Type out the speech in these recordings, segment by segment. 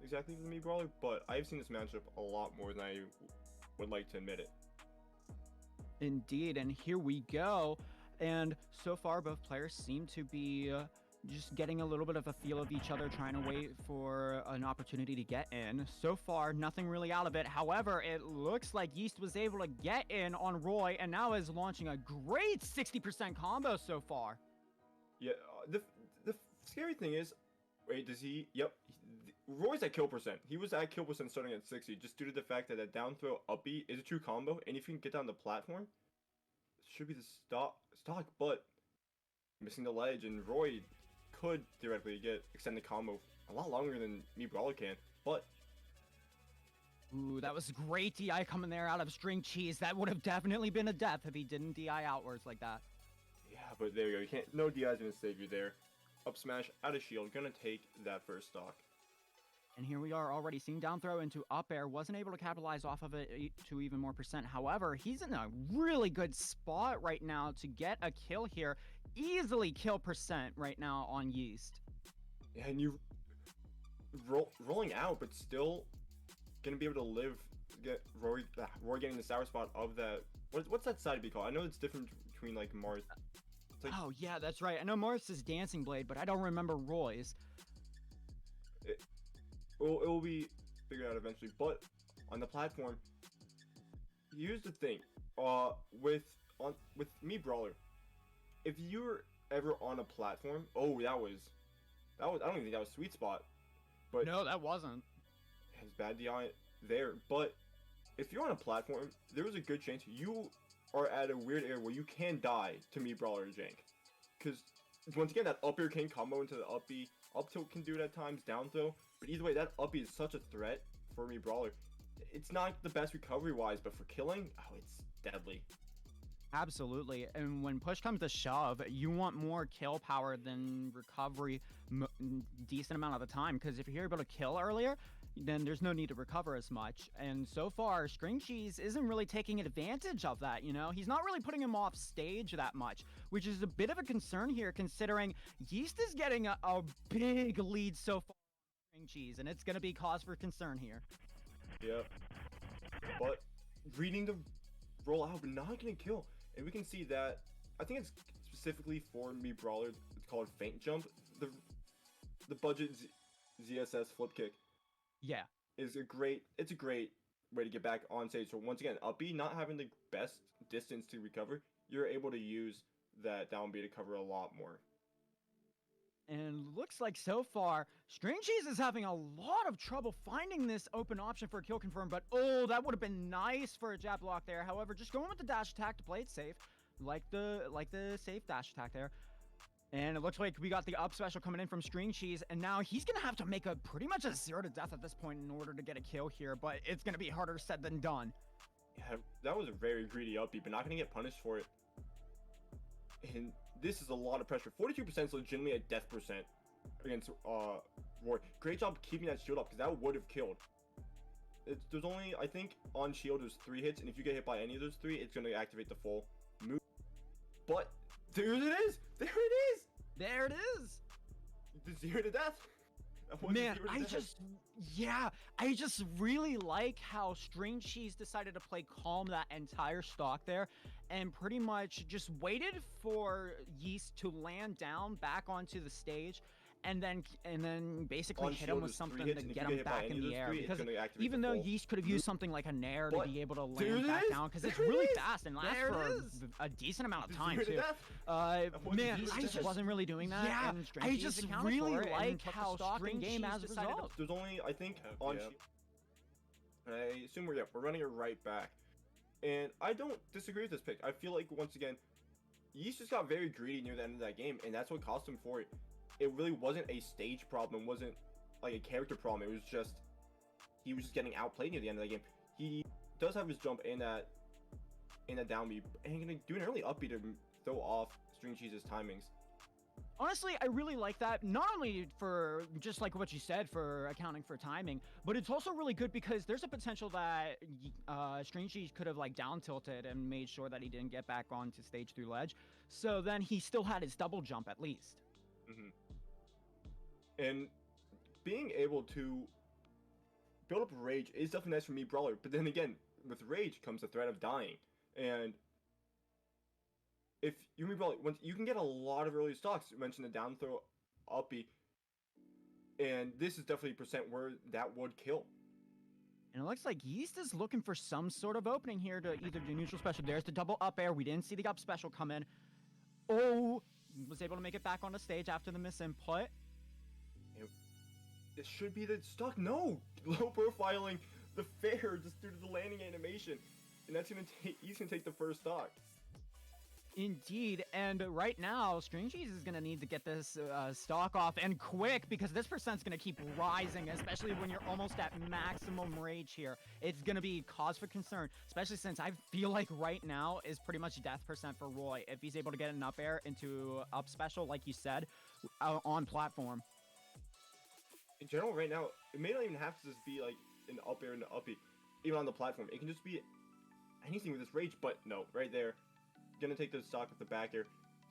exactly for me, Brawler, but I've seen this matchup a lot more than I would like to admit it. Indeed, and here we go. And so far, both players seem to be just getting a little bit of a feel of each other, trying to wait for an opportunity to get in. So far, nothing really out of it. However, it looks like Yeast was able to get in on Roy, and now is launching a great 60% combo so far. Yeah, the scary thing is, wait, does he? Yep, Roy's at kill percent. He was at kill percent starting at 60, just due to the fact that that down throw up B is a true combo, and if you can get down the platform, it should be the stock. But missing the ledge, and Roy could theoretically extend the combo a lot longer than me Brawler can, but. Ooh, that was great DI coming there out of StringCheese. That would have definitely been a death if he didn't DI outwards like that. Yeah, but there you go. You can't. No DI's gonna save you there. Up smash out of shield, gonna take that first stock. And here we are already seeing down throw into up air. Wasn't able to capitalize off of it to even more percent. However, he's in a really good spot right now to get a kill here. Easily kill percent right now on Yeast. Yeah, and you rolling out, but still gonna be able to live. Get Roy getting the sour spot of that. What's that side be called? I know it's different between like Mars. Like, oh yeah, that's right. I know Mars is Dancing Blade, but I don't remember Roy's. It will be figured out eventually. But on the platform, here's the thing. With me Brawler, if you're ever on a platform, oh that was I don't even think that was sweet spot. But no, that wasn't. His bad DI there, but if you're on a platform, there was a good chance you are at a weird area where you can die to me Brawler or Jank. Because once again, that up air can combo into the up B. Up tilt can do it at times, down throw. But either way, that up B is such a threat for me Brawler. It's not the best recovery wise, but for killing, oh, it's deadly. Absolutely. And when push comes to shove, you want more kill power than recovery decent amount of the time. Because if you're able to kill earlier, then there's no need to recover as much. And so far, StringCheese isn't really taking advantage of that, you know? He's not really putting him off stage that much, which is a bit of a concern here, considering Yeast is getting a big lead so far on StringCheese, and it's going to be cause for concern here. Yep. But reading the rollout, but not getting kill. And we can see that, I think it's specifically for me Brawler, it's called Feint Jump. The budget ZSS flip kick. Yeah. It's a great way to get back on stage. So once again, up B not having the best distance to recover, you're able to use that down B to cover a lot more. And looks like so far, StringCheese is having a lot of trouble finding this open option for a kill confirm, but oh, that would have been nice for a jab block there. However, just going with the dash attack to play it safe, like the safe dash attack there. And it looks like we got the up special coming in from StringCheese, and now he's going to have to make a pretty much a 0 to death at this point in order to get a kill here, but it's going to be harder said than done. Yeah, that was a very greedy up B, but not going to get punished for it. And this is a lot of pressure. 42% is legitimately a death percent against Roy. Great job keeping that shield up, because that would have killed. There's only, I think, on shield there's 3 hits, and if you get hit by any of those 3, it's going to activate the full move. But there it is! There it is! There it is! The 0 to death! Man, I just really like how StringCheese decided to play calm that entire stock there, and pretty much just waited for Yeast to land down back onto the stage, and then basically hit him with something to get him back in the air. Because even though Yeast could have used something like a nair to be able to land back down, because it's really fast and lasts for a decent amount of time too. Man, I just wasn't really doing that. Yeah, I just really like how String game as a result. There's only, I think, on shield. And I assume we're running it right back. And I don't disagree with this pick. I feel like, once again, Yeast just got very greedy near the end of that game, and that's what cost him for it. It really wasn't a stage problem, wasn't like a character problem. It was just, he was just getting outplayed near the end of the game. He does have his jump in that down B, and gonna do an early up B to throw off StringCheese's timings. Honestly, I really like that, not only for just like what you said for accounting for timing, but it's also really good because there's a potential that StringCheese could have like down tilted and made sure that he didn't get back onto stage through ledge. So then he still had his double jump at least. And being able to build up Rage is definitely nice for me, Brawler. But then again, with Rage comes the threat of dying. And if you Brawler, you can get a lot of early stocks. You mentioned the down throw uppy. And this is definitely a percent where that would kill. And it looks like Yeast is looking for some sort of opening here to either do neutral special. There's the double up air. We didn't see the up special come in. Oh, was able to make it back on the stage after the misinput. It should be the stock. No! Low profiling the fair just due to the landing animation. And that's gonna take, he's gonna take the first stock. Indeed, and right now, StringCheese is going to need to get this stock off, and quick, because this percent's going to keep rising, especially when you're almost at maximum rage here. It's going to be cause for concern, especially since I feel like right now is pretty much death percent for Roy, if he's able to get an up air into up special, like you said, on platform. In general, right now, it may not even have to just be like an up air and an uppy, even on the platform. It can just be anything with this rage, but no, right there. Gonna take the stock with the back air.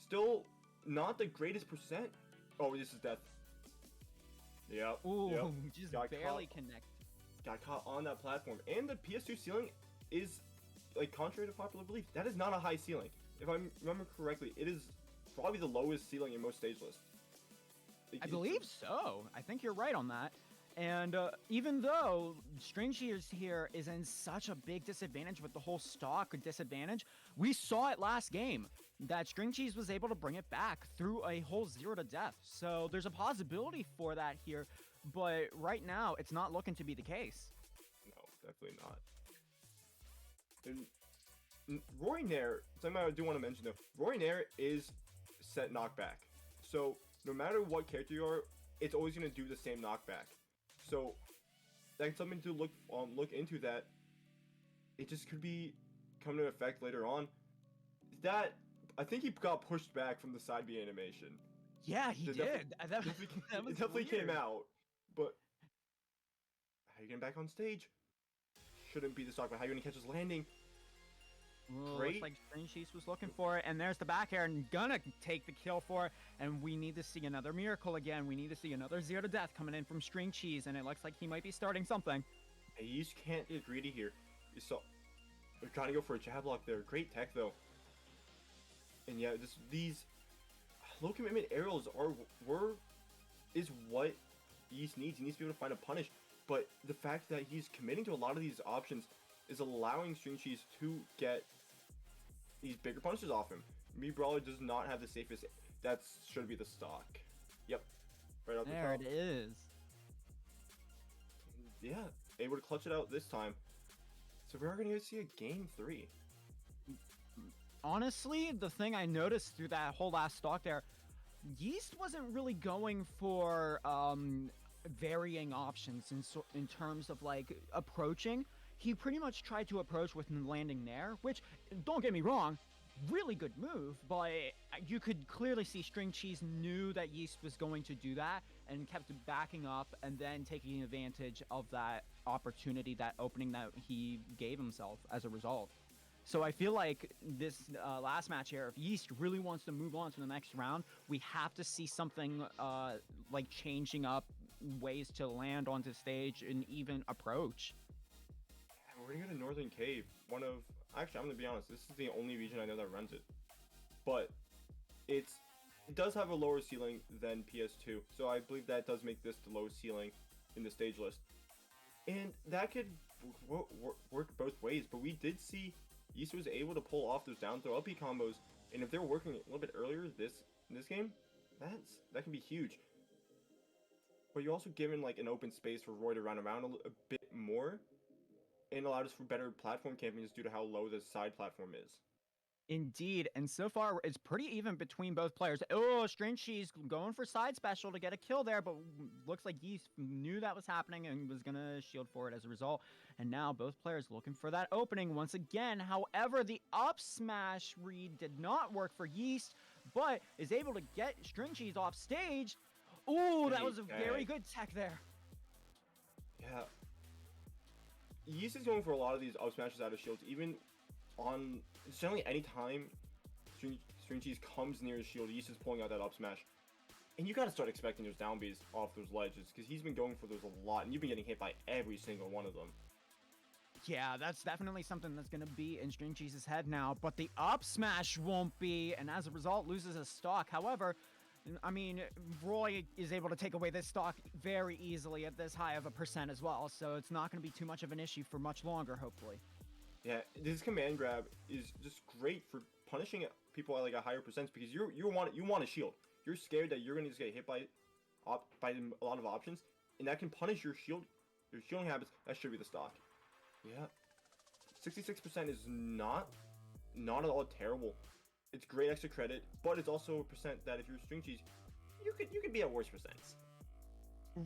Still not the greatest percent. Oh, this is death. Yep. Ooh, yep. just got barely caught, connect. Got caught on that platform. And the PS2 ceiling is, like, contrary to popular belief, that is not a high ceiling. If I remember correctly, it is probably the lowest ceiling in most stage lists. I believe so. I think you're right on that. And even though StringCheese here is in such a big disadvantage with the whole stock disadvantage, we saw it last game that StringCheese was able to bring it back through a whole 0 to death. So there's a possibility for that here, but right now it's not looking to be the case. No, definitely not. And Roy Nair, something I do want to mention though, Roy Nair is set knockback. So no matter what character you are, it's always going to do the same knockback. So that's something to look into, that it just could be come to effect later on. That I think he got pushed back from the side B animation. Yeah, he did. That definitely came out. But how are you getting back on stage? Shouldn't be the stock, but how are you gonna catch his landing? Ooh, looks like StringCheese was looking for it, and there's the back air, and gonna take the kill for it, and we need to see another miracle again. We need to see another 0 to death coming in from StringCheese, and it looks like he might be starting something. Hey, you just can't get greedy here. You saw they're trying to go for a jab lock there. Great tech though. And yeah, these low commitment aerials is what Yeast needs. He needs to be able to find a punish, but the fact that he's committing to a lot of these options is allowing StringCheese to get these bigger punches off him. Brawler does not have the safest. That should be the stock. Yep. Right out the top. There it is. Yeah, able to clutch it out this time. So we're going to see a game 3. Honestly, the thing I noticed through that whole last stock there, Yeast wasn't really going for varying options in terms of like approaching. He pretty much tried to approach with landing Nair, which, don't get me wrong, really good move, but you could clearly see StringCheese knew that Yeast was going to do that and kept backing up and then taking advantage of that opportunity, that opening that he gave himself as a result. So I feel like this last match here, if Yeast really wants to move on to the next round, we have to see something like changing up ways to land onto stage and even approach. We're gonna go to Northern Cave. Actually, I'm gonna be honest, this is the only region I know that runs it. But it does have a lower ceiling than PS2, so I believe that does make this the lowest ceiling in the stage list. And that could work both ways, but we did see Yeast was able to pull off those down throw uppy combos, and if they're working a little bit earlier in this game, that can be huge. But you're also given like an open space for Roy to run around a bit more, and allowed us for better platform camping due to how low the side platform is. Indeed, and so far it's pretty even between both players. Oh, StringCheese going for side special to get a kill there, but looks like Yeast knew that was happening and was gonna shield for it as a result. And now both players looking for that opening once again. However, the up smash read did not work for Yeast, but is able to get StringCheese off stage. Ooh, that was a very good tech there. Yeah. Yeast is going for a lot of these up smashes out of shields, even on generally any time StringCheese comes near his shield, Yeast is pulling out that up smash. And you gotta start expecting those down Bs off those ledges, because he's been going for those a lot, and you've been getting hit by every single one of them. Yeah, that's definitely something that's going to be in StringCheese's head now, but the up smash won't be, and as a result, loses his stock. However, I mean, Roy is able to take away this stock very easily at this high of a percent as well, so it's not going to be too much of an issue for much longer, hopefully. Yeah, this command grab is just great for punishing people at like a higher percent, because you want a shield. You're scared that you're gonna just get hit by a lot of options, and that can punish your shielding habits. That should be the stock. Yeah, 66% is not at all terrible. It's great extra credit, but it's also a percent that if you're StringCheese, you could be at worse percents.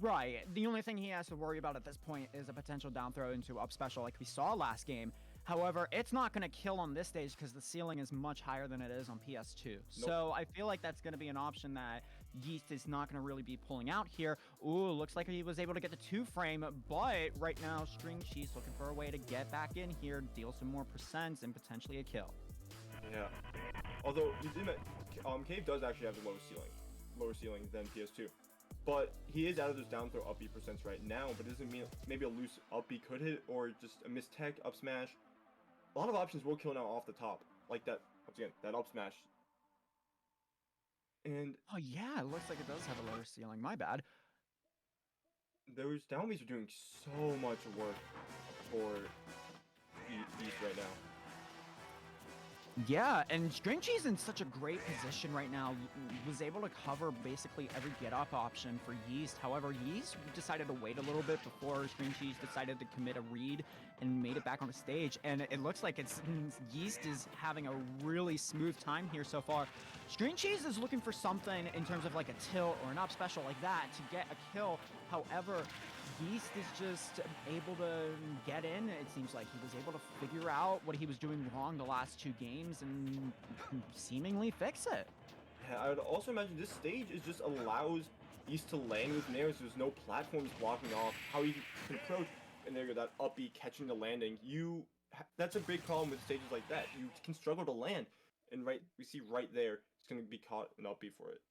Right. The only thing he has to worry about at this point is a potential down throw into up special like we saw last game. However, it's not going to kill on this stage because the ceiling is much higher than it is on PS2. Nope. So I feel like that's going to be an option that Yeast is not going to really be pulling out here. Ooh, looks like he was able to get the 2-frame, but right now StringCheese looking for a way to get back in here, deal some more percents, and potentially a kill. Yeah. Although, Cave does actually have the lower ceiling than PS2. But he is out of those down throw up B percents right now, but it doesn't mean maybe a loose up B could hit, or just a missed tech, up smash. A lot of options will kill now off the top, like that, once again, that up smash. And oh yeah, it looks like it does have a lower ceiling, my bad. Those down Bs are doing so much work for East right now. Yeah, and StringCheese in such a great position right now, was able to cover basically every get-up option for Yeast. However, Yeast decided to wait a little bit before StringCheese decided to commit a read and made it back on the stage. And it looks like Yeast is having a really smooth time here so far. StringCheese is looking for something in terms of like a tilt or an up special like that to get a kill. However, Yeast is just able to get in. It seems like he was able to figure out what he was doing wrong the last 2 games and seemingly fix it. Yeah, I would also imagine this stage is just allows Yeast to land with nairs. There's no platforms blocking off how he can approach, and there you go, that up B catching the landing. That's a big problem with stages like that. You can struggle to land, and we see right there, it's going to be caught an up B for it.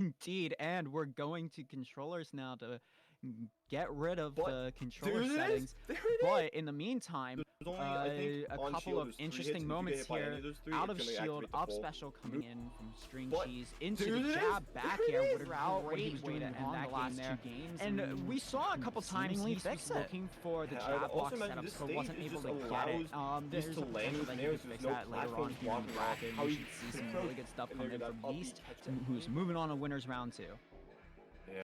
Indeed, and we're going to controllers now to get rid of the controller settings. But in the meantime, only, a couple of interesting moments here. Out of shield, up special coming in from StringCheese into the jab back air. What he was doing in the last 2 games. And we saw a couple times he was looking for the jab block setup, but wasn't able to get it. There's a potential that he could fix that later on here in the bracket. We should see some really good stuff coming in from Yeast, who's moving on to winners round 2.